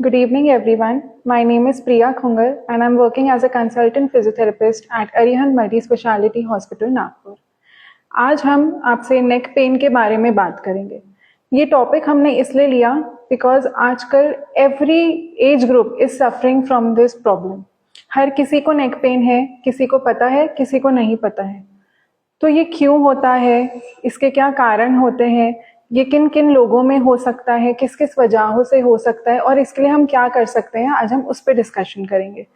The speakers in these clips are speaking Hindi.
Good evening, everyone. My name is Priya Khungar, and I'm working as a consultant physiotherapist at Arihant Multi-Speciality Hospital, Nagpur. आज हम आपसे नेक पेन के बारे में बात करेंगे। ये टॉपिक हमने इसलिए लिया बिकॉज आजकल every age group is suffering from this problem. हर किसी को नेक पेन है, किसी को पता है, किसी को नहीं पता है। तो ये क्यों होता है, इसके क्या कारण होते हैं, ये किन किन लोगों में हो सकता है, किस किस वजहों से हो सकता है और इसके लिए हम क्या कर सकते हैं, आज हम उस पर डिस्कशन करेंगे।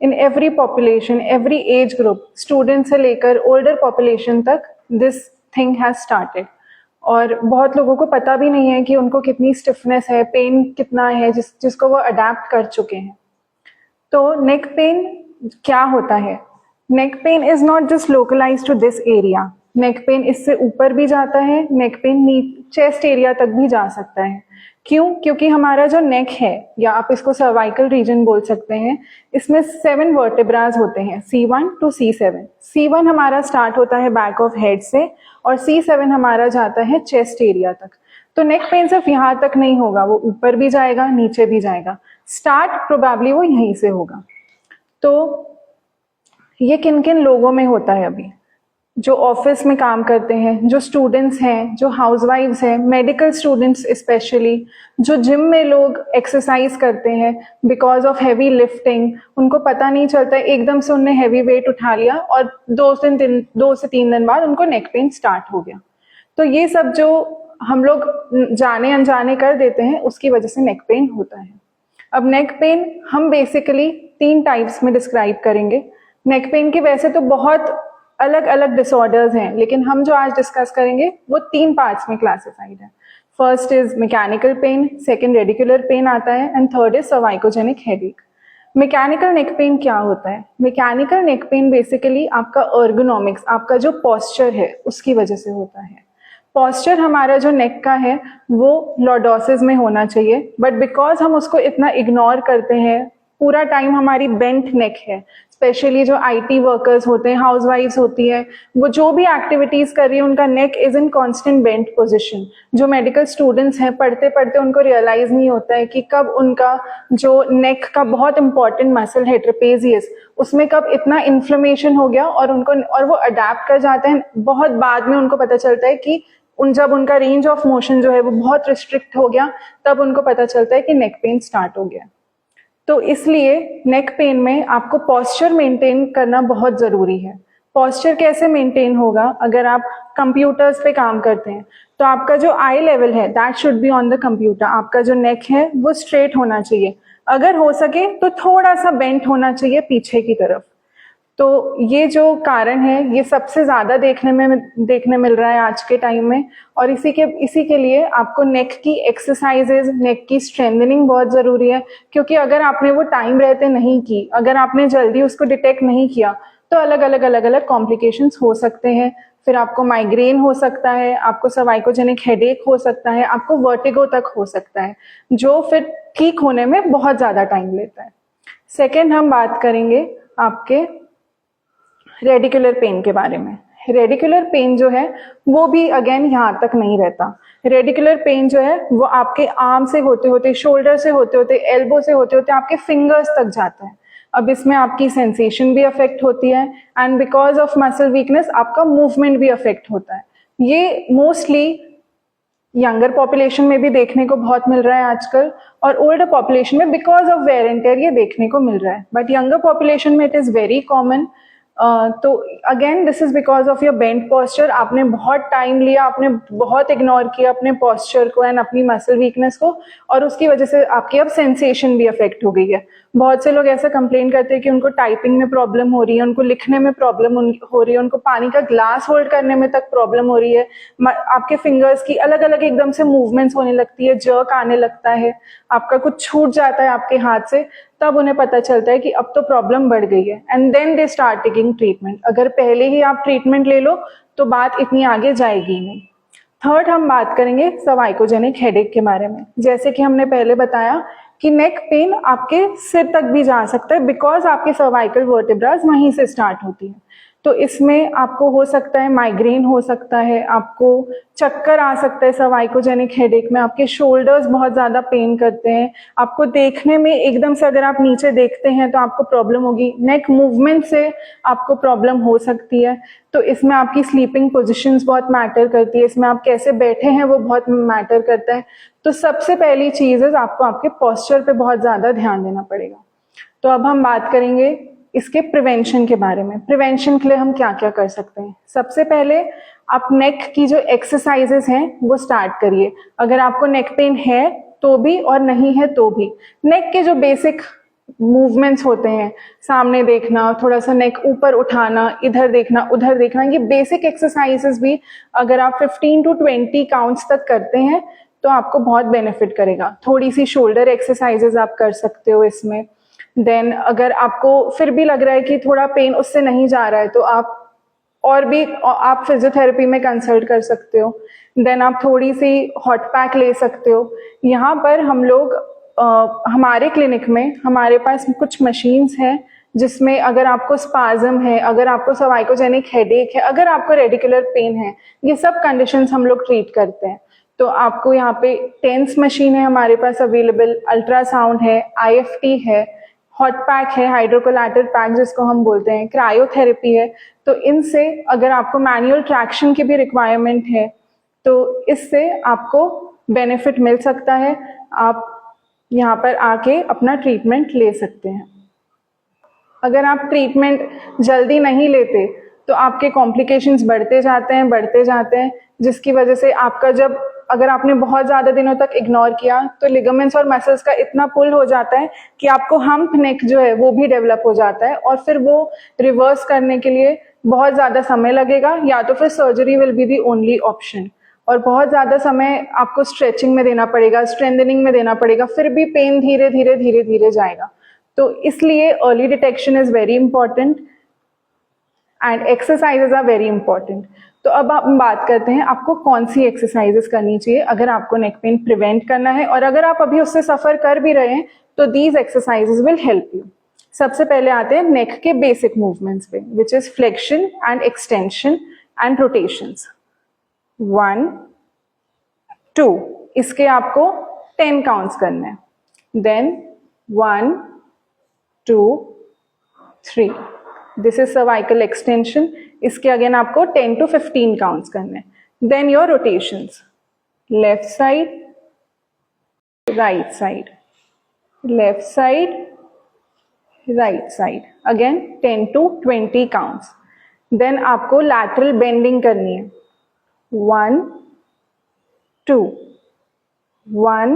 In every population, every age group, student से लेकर ओल्डर पॉपुलेशन तक दिस थिंग हैज स्टार्टेड। और बहुत लोगों को पता भी नहीं है कि उनको कितनी स्टिफनेस है, पेन कितना है, जिसको वो अडेप्ट कर चुके हैं। तो नेक पेन क्या होता है? Neck pain is not just localised to this area. Neck pain इससे ऊपर भी जाता है, नेक पेन चेस्ट एरिया तक भी जा सकता है। क्यों? क्योंकि हमारा जो नेक है, या आप इसको सर्वाइकल रीजन बोल सकते हैं, इसमें 7 वर्टेब्राज होते हैं, C1 to C7। C1 हमारा स्टार्ट होता है बैक ऑफ हेड से और C7 हमारा जाता है चेस्ट एरिया तक। तो नेक पेन सिर्फ यहाँ तक नहीं होगा, वो ऊपर भी जाएगा, नीचे भी जाएगा। स्टार्ट प्रोबेबली वो यहीं से होगा। तो ये किन किन लोगों में होता है? अभी जो ऑफिस में काम करते हैं, जो स्टूडेंट्स हैं, जो हाउसवाइफ्स हैं, मेडिकल स्टूडेंट्स स्पेशली, जो जिम में लोग एक्सरसाइज करते हैं बिकॉज ऑफ हैवी लिफ्टिंग, उनको पता नहीं चलता है, एकदम से उनने हैवी वेट उठा लिया और 2 से 3 दिन बाद उनको नेक पेन स्टार्ट हो गया। तो ये सब जो हम लोग जाने अनजाने कर देते हैं, उसकी वजह से नेक पेन होता है। अब नेक पेन हम बेसिकली 3 टाइप्स में डिस्क्राइब करेंगे। नेक पेन के वैसे तो बहुत अलग अलग डिसऑर्डर्स हैं, लेकिन हम जो आज डिस्कस करेंगे वो 3 पार्ट्स में क्लासिफाइड है। First is mechanical pain, second radicular pain आता है and third is cervicogenic headache. Mechanical neck pain क्या होता है? मैकेनिकल नेक पेन बेसिकली आपका अर्गोनॉमिक्स, आपका जो पोस्चर है, उसकी वजह से होता है। पोस्चर हमारा जो नेक का है वो लॉर्डोसिस में होना चाहिए, बट बिकॉज हम उसको इतना इग्नोर करते हैं, पूरा टाइम हमारी बेंट नेक है। स्पेशली जो IT वर्कर्स होते हैं, हाउसवाइफ्स होती है, वो जो भी एक्टिविटीज कर रही है, उनका neck is in constant bent position. जो मेडिकल स्टूडेंट्स हैं, पढ़ते पढ़ते उनको रियलाइज नहीं होता है कि कब उनका जो नेक का बहुत इंपॉर्टेंट मसल है ट्रेपेजियस, उसमें कब इतना इन्फ्लेमेशन हो गया और वो अडेप्ट कर जाते हैं। बहुत बाद में उनको पता चलता है कि जब उनका रेंज ऑफ मोशन जो है वो बहुत रिस्ट्रिक्ट हो गया, तब उनको पता चलता है कि नेक पेन स्टार्ट हो गया। तो इसलिए नेक पेन में आपको पोस्चर मेंटेन करना बहुत ज़रूरी है। पोस्चर कैसे मेंटेन होगा? अगर आप कंप्यूटर्स पे काम करते हैं तो आपका जो आई लेवल है that should be on the computer. आपका जो नेक है वो स्ट्रेट होना चाहिए, अगर हो सके तो थोड़ा सा बेंट होना चाहिए पीछे की तरफ। तो ये जो कारण है, ये सबसे ज़्यादा देखने मिल रहा है आज के टाइम में। और इसी के लिए आपको नेक की एक्सरसाइजेज, नेक की स्ट्रेंथनिंग बहुत ज़रूरी है। क्योंकि अगर आपने वो टाइम रहते नहीं की, अगर आपने जल्दी उसको डिटेक्ट नहीं किया, तो अलग अलग कॉम्प्लिकेशंस हो सकते हैं। फिर आपको माइग्रेन हो सकता है, आपको सर्वाइकोजेनिक हेडेक हो सकता है, आपको वर्टिगो तक हो सकता है, जो फिर ठीक होने में बहुत ज़्यादा टाइम लेता है। सेकेंड, हम बात करेंगे आपके रेडिकुलर पेन के बारे में। रेडिकुलर पेन जो है वो भी अगेन यहाँ तक नहीं रहता। रेडिकुलर पेन जो है वो आपके आर्म से होते होते, शोल्डर से होते होते, एल्बो से होते होते आपके फिंगर्स तक जाता है। अब इसमें आपकी सेंसेशन भी अफेक्ट होती है and because of muscle weakness आपका मूवमेंट भी अफेक्ट होता है। ये मोस्टली यंगर पॉपुलेशन में भी देखने को बहुत मिल रहा है आजकल, और ओल्डर पॉपुलेशन में because of wear and tear ये देखने को मिल रहा है, बट यंगर पॉपुलेशन में इट इज़ वेरी कॉमन। तो again this is because of your bent posture. आपने बहुत टाइम लिया, आपने बहुत इग्नोर किया अपने पोस्चर को एंड अपनी मसल वीकनेस को, और उसकी वजह से आपकी अब सेंसेशन भी अफेक्ट हो गई है। बहुत से लोग ऐसा कंप्लेन करते हैं कि उनको टाइपिंग में प्रॉब्लम हो रही है, उनको लिखने में प्रॉब्लम हो रही है, उनको पानी का ग्लास होल्ड करने में तक प्रॉब्लम हो रही है। आपके फिंगर्स की अलग अलग एकदम से मूवमेंट्स होने लगती है, जर्क आने लगता है, आपका कुछ छूट जाता है आपके हाथ से, तब उन्हें पता चलता है कि अब तो प्रॉब्लम बढ़ गई है and then they start taking treatment. अगर पहले ही आप ट्रीटमेंट ले लो तो बात इतनी आगे जाएगी नहीं। थर्ड, हम बात करेंगे सर्वाइकोजेनिक हेडेक के बारे में। जैसे कि हमने पहले बताया कि नेक पेन आपके सिर तक भी जा सकता है बिकॉज आपके सर्वाइकल वर्टेब्रास वहीं से स्टार्ट होती है। तो इसमें आपको हो सकता है माइग्रेन हो सकता है, आपको चक्कर आ सकता है सर्वाइकोजेनिक हेडेक में, आपके शोल्डर्स बहुत ज़्यादा पेन करते हैं, आपको देखने में एकदम से अगर आप नीचे देखते हैं तो आपको प्रॉब्लम होगी, नेक मूवमेंट से आपको प्रॉब्लम हो सकती है। तो इसमें आपकी स्लीपिंग पोजिशंस बहुत मैटर करती है, इसमें आप कैसे बैठे हैं वो बहुत मैटर करता है। तो सबसे पहली चीज़ है आपको आपके पोस्चर पे बहुत ज़्यादा ध्यान देना पड़ेगा। तो अब हम बात करेंगे इसके प्रिवेंशन के बारे में। प्रिवेंशन के लिए हम क्या क्या कर सकते हैं। सबसे पहले आप नेक की जो एक्सरसाइजेस हैं वो स्टार्ट करिए। अगर आपको नेक पेन है तो भी और नहीं है तो भी, नेक के जो बेसिक मूवमेंट्स होते हैं, सामने देखना, थोड़ा सा नेक ऊपर उठाना, इधर देखना उधर देखना, ये बेसिक एक्सरसाइजेस भी अगर आप 15 to 20 काउंट्स तक करते हैं तो आपको बहुत बेनिफिट करेगा। थोड़ी सी शोल्डर एक्सरसाइजेस आप कर सकते हो इसमें। देन अगर आपको फिर भी लग रहा है कि थोड़ा पेन उससे नहीं जा रहा है तो आप फिजियोथेरेपी में कंसल्ट कर सकते हो। देन आप थोड़ी सी हॉट पैक ले सकते हो। यहाँ पर हम लोग हमारे क्लिनिक में हमारे पास कुछ मशीन्स हैं जिसमें अगर आपको स्पाज्म है, अगर आपको सर्वाइकोजेनिक हेडेक है, अगर आपको रेडिकुलर पेन है, ये सब कंडीशंस हम लोग ट्रीट करते हैं। तो आपको यहाँ पे टेंस मशीन है हमारे पास अवेलेबल, अल्ट्रासाउंड है, IFT है, हॉट पैक है, हाइड्रोकोलैटेड पैक जिसको हम बोलते हैं, क्रायोथेरेपी है। तो इनसे अगर आपको मैनुअल ट्रैक्शन की भी रिक्वायरमेंट है तो इससे आपको बेनिफिट मिल सकता है। आप यहाँ पर आके अपना ट्रीटमेंट ले सकते हैं। अगर आप ट्रीटमेंट जल्दी नहीं लेते तो आपके कॉम्प्लिकेशंस बढ़ते जाते हैं, जिसकी वजह से आपका जब अगर आपने बहुत ज़्यादा दिनों तक इग्नोर किया तो लिगामेंट्स और मसल्स का इतना पुल हो जाता है कि आपको हम्प नेक जो है वो भी डेवलप हो जाता है और फिर वो रिवर्स करने के लिए बहुत ज़्यादा समय लगेगा, या तो फिर surgery will be the only option. और बहुत ज़्यादा समय आपको स्ट्रेचिंग में देना पड़ेगा, स्ट्रेंथनिंग में देना पड़ेगा, फिर भी पेन धीरे धीरे जाएगा। तो इसलिए early detection is very important and exercises are very important. तो अब हम बात करते हैं आपको कौन सी एक्सरसाइजेस करनी चाहिए अगर आपको नेक पेन प्रिवेंट करना है, और अगर आप अभी उससे सफर कर भी रहे हैं तो these exercises will help you. सबसे पहले आते हैं नेक के बेसिक मूवमेंट्स पे, which is flexion and extension and rotations. 1 2, इसके आपको 10 काउंट्स करने हैं। Then 1 2 3, this is cervical extension, इसके अगेन आपको 10 to 15 काउंट्स करने हैं। Then your rotations, left side, right side, left side, right side, again 10 to 20 counts. Then आपको लैटरल बेंडिंग करनी है। 1 2 1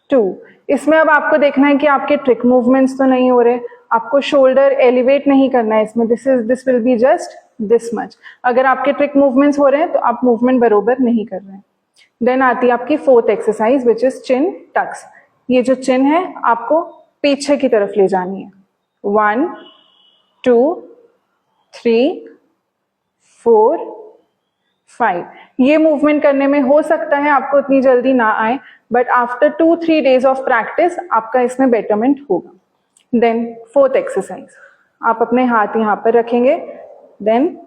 2, इसमें अब आपको देखना है कि आपके ट्रिक मूवमेंट्स तो नहीं हो रहे, आपको शोल्डर एलिवेट नहीं करना है इसमें, this will be just this much. अगर आपके ट्रिक मूवमेंट्स हो रहे हैं तो आप मूवमेंट बरोबर नहीं कर रहे हैं। देन आती है आपकी fourth exercise which is chin tucks. ये जो चिन है आपको पीछे की तरफ ले जानी है। 1 2 3 4 5, ये मूवमेंट करने में हो सकता है आपको इतनी जल्दी ना आए, but after 2-3 days of practice आपका इसमें बेटरमेंट होगा। देन फोर्थ एक्सरसाइज, आप अपने हाथ यहाँ पर रखेंगे, देन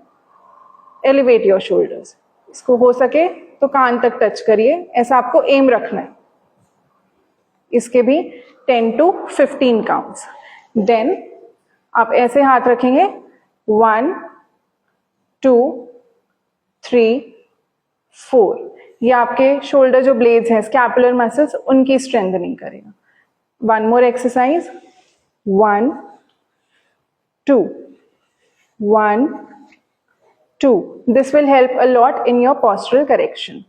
एलिवेट योर शोल्डर्स, इसको हो सके तो कान तक टच करिए, ऐसा आपको एम रखना है। इसके भी 10 to 15 काउंट्स। देन आप ऐसे हाथ रखेंगे, 1 2 3 4, ये आपके शोल्डर जो ब्लेड्स हैं, स्कैपुलर मसल्स, उनकी स्ट्रेंथनिंग करेगा। One more exercise, 1 2 1 2, this will help a lot in your postural correction.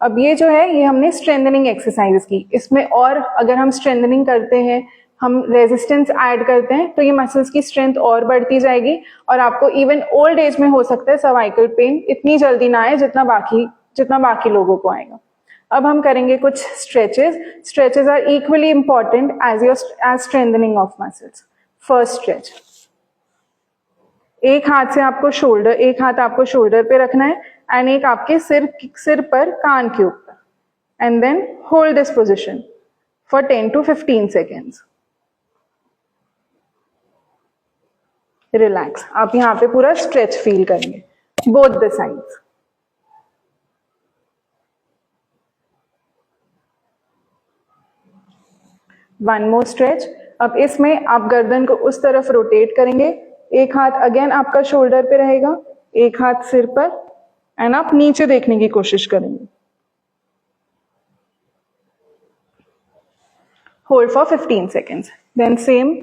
अब ये जो है ये हमने स्ट्रेंथनिंग एक्सरसाइजेस की, इसमें और अगर हम स्ट्रेंथनिंग करते हैं, हम रेजिस्टेंस ऐड करते हैं तो ये मसल्स की स्ट्रेंथ और बढ़ती जाएगी और आपको इवन ओल्ड एज में हो सकता है सर्वाइकल पेन इतनी जल्दी ना आए जितना बाकी लोगों को आएगा। अब हम करेंगे कुछ stretches. Stretches are equally important as strengthening of muscles. First stretch, एक हाथ आपको शोल्डर पे रखना है एंड एक आपके सिर पर, कान के ऊपर, and then hold this position for 10 to 15 seconds। Relax. आप यहाँ पे पूरा स्ट्रेच फील करेंगे, both the sides. One more stretch. अब इसमें आप गर्दन को उस तरफ रोटेट करेंगे, एक हाथ अगेन आपका शोल्डर पे रहेगा, एक हाथ सिर पर, एंड आप नीचे देखने की कोशिश करेंगे। Hold for 15 seconds, then same.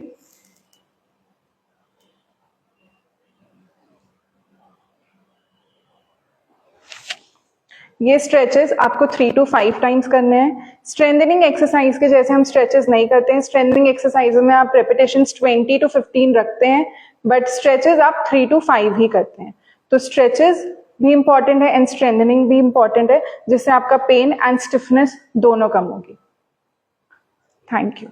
ये स्ट्रेचेस आपको 3 to 5 टाइम्स करने हैं। स्ट्रेंथनिंग एक्सरसाइज के जैसे हम स्ट्रेचेस नहीं करते हैं। स्ट्रेंथनिंग एक्सरसाइज में आप रेपिटेशंस 20 to 15 रखते हैं, बट स्ट्रेचेस आप 3 to 5 ही करते हैं। तो स्ट्रेचेस भी इंपॉर्टेंट है एंड स्ट्रेंथनिंग भी इंपॉर्टेंट है, जिससे आपका पेन एंड स्टिफनेस दोनों कम होगी। Thank you.